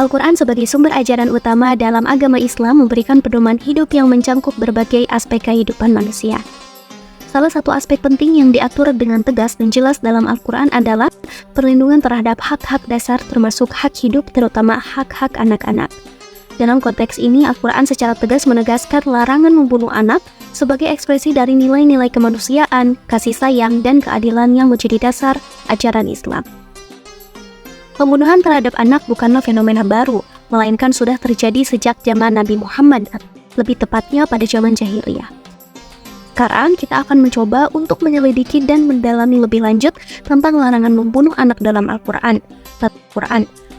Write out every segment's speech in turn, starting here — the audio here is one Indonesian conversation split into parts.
Al-Quran sebagai sumber ajaran utama dalam agama Islam memberikan pedoman hidup yang mencangkup berbagai aspek kehidupan manusia. Salah satu aspek penting yang diatur dengan tegas dan jelas dalam Al-Quran adalah perlindungan terhadap hak-hak dasar termasuk hak hidup, terutama hak-hak anak-anak. Dalam konteks ini, Al-Quran secara tegas menegaskan larangan membunuh anak sebagai ekspresi dari nilai-nilai kemanusiaan, kasih sayang, dan keadilan yang menjadi dasar ajaran Islam. Pembunuhan terhadap anak bukanlah fenomena baru, melainkan sudah terjadi sejak zaman Nabi Muhammad, lebih tepatnya pada zaman jahiliyah. Sekarang kita akan mencoba untuk menyelidiki dan mendalami lebih lanjut tentang larangan membunuh anak dalam Al-Quran.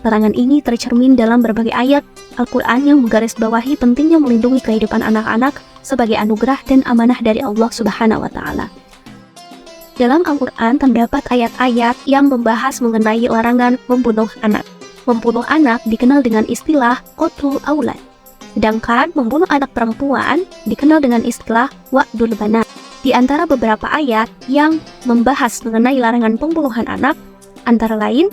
Larangan ini tercermin dalam berbagai ayat Al-Quran yang menggarisbawahi pentingnya melindungi kehidupan anak-anak sebagai anugerah dan amanah dari Allah Subhanahu wa Ta'ala. Dalam Al-Quran terdapat ayat-ayat yang membahas mengenai larangan membunuh anak. Membunuh anak dikenal dengan istilah qatlul aulad, sedangkan membunuh anak perempuan dikenal dengan istilah wa'dul banat. Di antara beberapa ayat yang membahas mengenai larangan pembunuhan anak, antara lain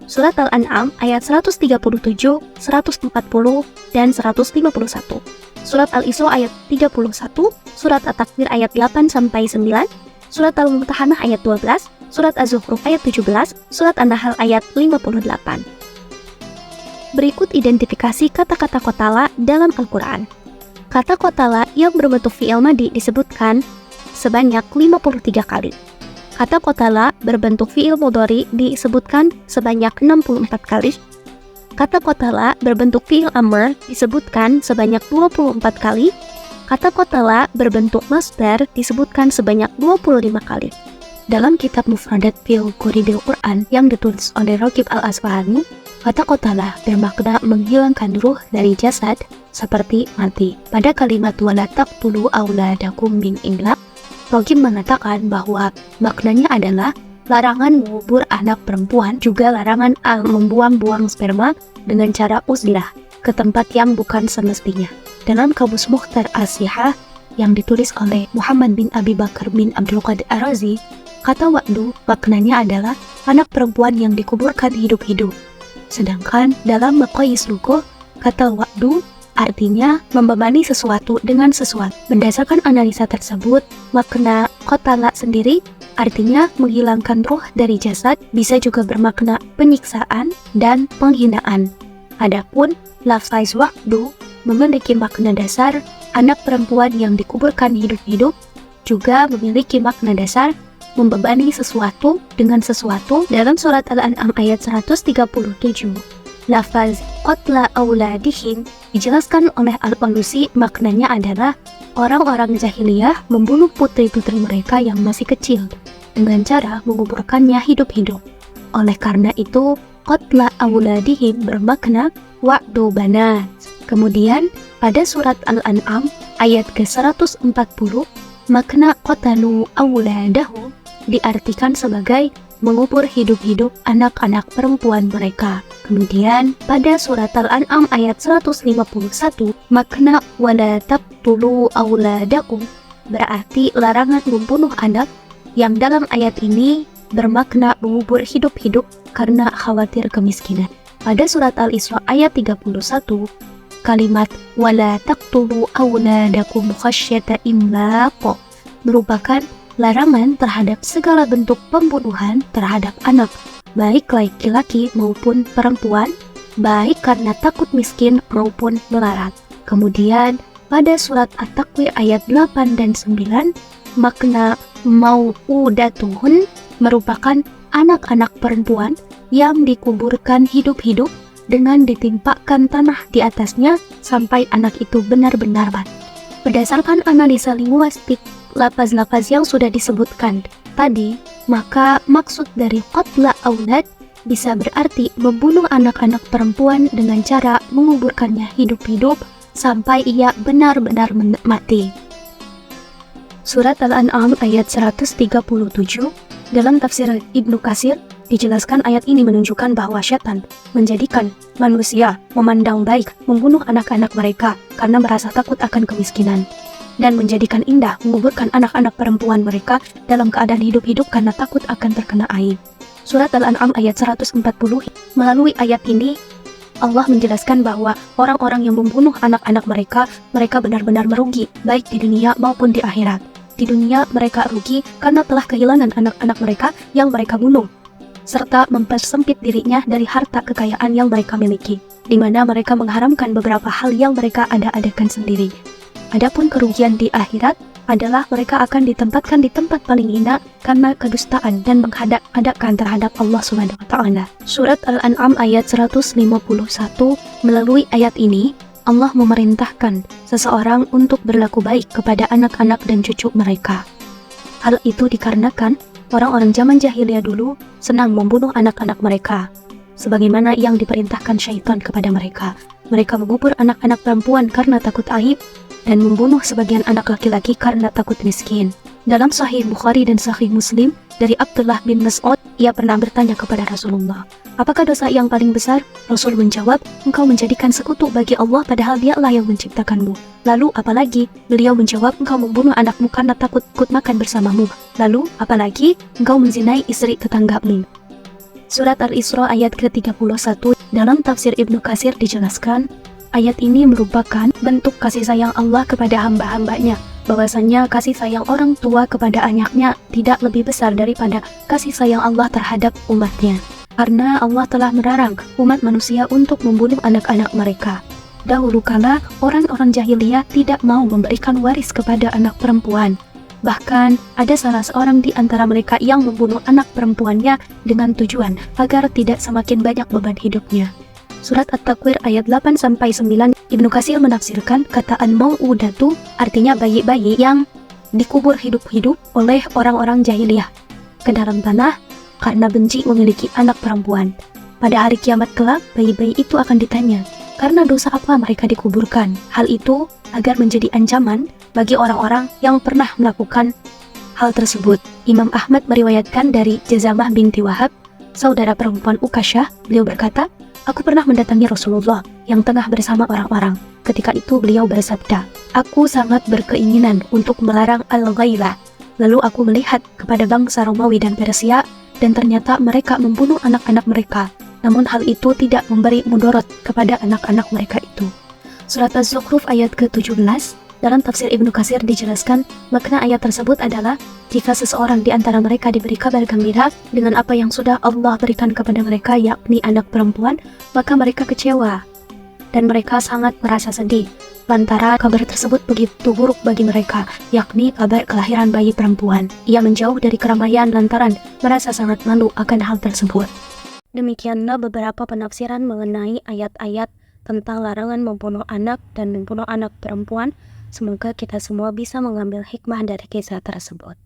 Surat Al-An'am ayat 137, 140, dan 151. Surat Al-Isra ayat 31, Surat At-Takwir ayat 8-9, Surat Al-Mumtahanah ayat 12, Surat Az-Zukhruf ayat 17, Surat An-Nahl ayat 58. Berikut identifikasi kata-kata qatala dalam Al-Quran. Kata qatala yang berbentuk fi'il madhi disebutkan sebanyak 53 kali. Kata qatala berbentuk fi'il mudhari disebutkan sebanyak 64 kali. Kata qatala berbentuk fi'il amr disebutkan sebanyak 24 kali. Kata qatala berbentuk masdar disebutkan sebanyak 25 kali. Dalam kitab Mufradat fil Ghuribul Quran yang ditulis oleh Ragib Al-Asfahani, kata qatala bermakna menghilangkan ruh dari jasad seperti mati. Pada kalimat wala taqtulu auladakum min imlaq, Ragib mengatakan bahwa maknanya adalah larangan mengubur anak perempuan, juga larangan membuang-buang sperma dengan cara uzlah ke tempat yang bukan semestinya. Dalam Kamus Mukhtar As-Sihah yang ditulis oleh Muhammad bin Abi Bakar bin Abdul Qadir Ar-Razi, kata wa'du maknanya adalah anak perempuan yang dikuburkan hidup-hidup. Sedangkan dalam Maqayis Lughah, kata wa'du artinya membebani sesuatu dengan sesuatu. Berdasarkan analisa tersebut, makna qatala sendiri artinya menghilangkan ruh dari jasad, bisa juga bermakna penyiksaan dan penghinaan. Adapun lafaz wa'du memiliki makna dasar anak perempuan yang dikuburkan hidup-hidup, juga memiliki makna dasar membebani sesuatu dengan sesuatu. Dalam surat Al-An'am ayat 137, lafaz qatla auladihim dijelaskan oleh Al-Alusi, maknanya adalah orang-orang jahiliyah membunuh putri-putri mereka yang masih kecil dengan cara menguburkannya hidup-hidup. Oleh karena itu, qatla auladihim bermakna wa'du banat. Kemudian, pada surat Al-An'am ayat ke-140, makna qatalu auladahum diartikan sebagai mengubur hidup-hidup anak-anak perempuan mereka. Kemudian, pada surat Al-An'am ayat 151, makna wala taqtulu auladakum berarti larangan membunuh anak, yang dalam ayat ini bermakna mengubur hidup-hidup karena khawatir kemiskinan. Pada surat Al-Isra ayat 31, kalimat wala taqtulu auladakum khasyata imlaq merupakan larangan terhadap segala bentuk pembunuhan terhadap anak, baik laki-laki maupun perempuan, baik karena takut miskin maupun melarat. Kemudian pada surat At-Takwir ayat 8 dan 9, makna mau'udatuhun merupakan anak-anak perempuan yang dikuburkan hidup-hidup dengan ditimpakan tanah di atasnya sampai anak itu benar-benar mati. Berdasarkan analisa linguistik lafaz-lafaz yang sudah disebutkan tadi, maka maksud dari qatla aulad bisa berarti membunuh anak-anak perempuan dengan cara menguburkannya hidup-hidup sampai ia benar-benar mati. Surat Al-An'am ayat 137, dalam tafsir Ibnu Katsir dijelaskan ayat ini menunjukkan bahwa syaitan menjadikan manusia memandang baik membunuh anak-anak mereka karena merasa takut akan kemiskinan, dan menjadikan indah menguburkan anak-anak perempuan mereka dalam keadaan hidup-hidup karena takut akan terkena aib. Surat Al-An'am ayat 140, melalui ayat ini Allah menjelaskan bahwa orang-orang yang membunuh anak-anak mereka benar-benar merugi, baik di dunia maupun di akhirat. Di dunia mereka rugi karena telah kehilangan anak-anak mereka yang mereka bunuh, serta mempersempit dirinya dari harta kekayaan yang mereka miliki, di mana mereka mengharamkan beberapa hal yang mereka ada-adakan sendiri. Adapun kerugian di akhirat adalah mereka akan ditempatkan di tempat paling hina karena kedustaan dan menghadap-hadapkan terhadap Allah Subhanahu wa taala. Surat Al-An'am ayat 151, melalui ayat ini Allah memerintahkan seseorang untuk berlaku baik kepada anak-anak dan cucu mereka. Hal itu dikarenakan orang-orang zaman jahiliyah dulu senang membunuh anak-anak mereka, sebagaimana yang diperintahkan syaitan kepada mereka. Mereka mengubur anak-anak perempuan karena takut aib, dan membunuh sebagian anak laki-laki karena takut miskin. Dalam Sahih Bukhari dan Sahih Muslim, dari Abdullah bin Mas'ud, ia pernah bertanya kepada Rasulullah, apakah dosa yang paling besar? Rasul menjawab, engkau menjadikan sekutu bagi Allah padahal Dialah yang menciptakanmu. Lalu apalagi? Beliau menjawab, engkau membunuh anakmu karena takut makan bersamamu. Lalu apalagi? Engkau menzinai istri tetanggamu. Surat Al-Isra ayat ke-31, dalam tafsir Ibnu Katsir dijelaskan, ayat ini merupakan bentuk kasih sayang Allah kepada hamba-hambanya, bahwasanya kasih sayang orang tua kepada anaknya tidak lebih besar daripada kasih sayang Allah terhadap umatnya. Karena Allah telah melarang umat manusia untuk membunuh anak-anak mereka. Dahulu kala, orang-orang jahiliyah tidak mau memberikan waris kepada anak perempuan. Bahkan, ada salah seorang di antara mereka yang membunuh anak perempuannya dengan tujuan agar tidak semakin banyak beban hidupnya. Surat At-Takwir ayat 8-9, Ibnu Katsir menafsirkan kata al-mau'udatu artinya bayi-bayi yang dikubur hidup-hidup oleh orang-orang jahiliyah ke dalam tanah karena benci memiliki anak perempuan. Pada hari kiamat kelak, bayi-bayi itu akan ditanya, karena dosa apa mereka dikuburkan. Hal itu agar menjadi ancaman bagi orang-orang yang pernah melakukan hal tersebut. Imam Ahmad meriwayatkan dari Jazamah binti Wahab, saudara perempuan Ukasyah, beliau berkata, aku pernah mendatangi Rasulullah yang tengah bersama orang-orang. Ketika itu beliau bersabda, aku sangat berkeinginan untuk melarang al-ghailah. Lalu aku melihat kepada bangsa Romawi dan Persia, dan ternyata mereka membunuh anak-anak mereka. Namun hal itu tidak memberi mudarat kepada anak-anak mereka itu. Surat Az-Zukhruf ayat ke-17, dalam tafsir Ibnu Katsir dijelaskan, makna ayat tersebut adalah jika seseorang di antara mereka diberi kabar gembira dengan apa yang sudah Allah berikan kepada mereka, yakni anak perempuan, maka mereka kecewa dan mereka sangat merasa sedih lantaran kabar tersebut begitu buruk bagi mereka, yakni kabar kelahiran bayi perempuan. Ia menjauh dari keramaian lantaran merasa sangat malu akan hal tersebut. Demikianlah beberapa penafsiran mengenai ayat-ayat tentang larangan membunuh anak dan membunuh anak perempuan. Semoga kita semua bisa mengambil hikmah dari kisah tersebut.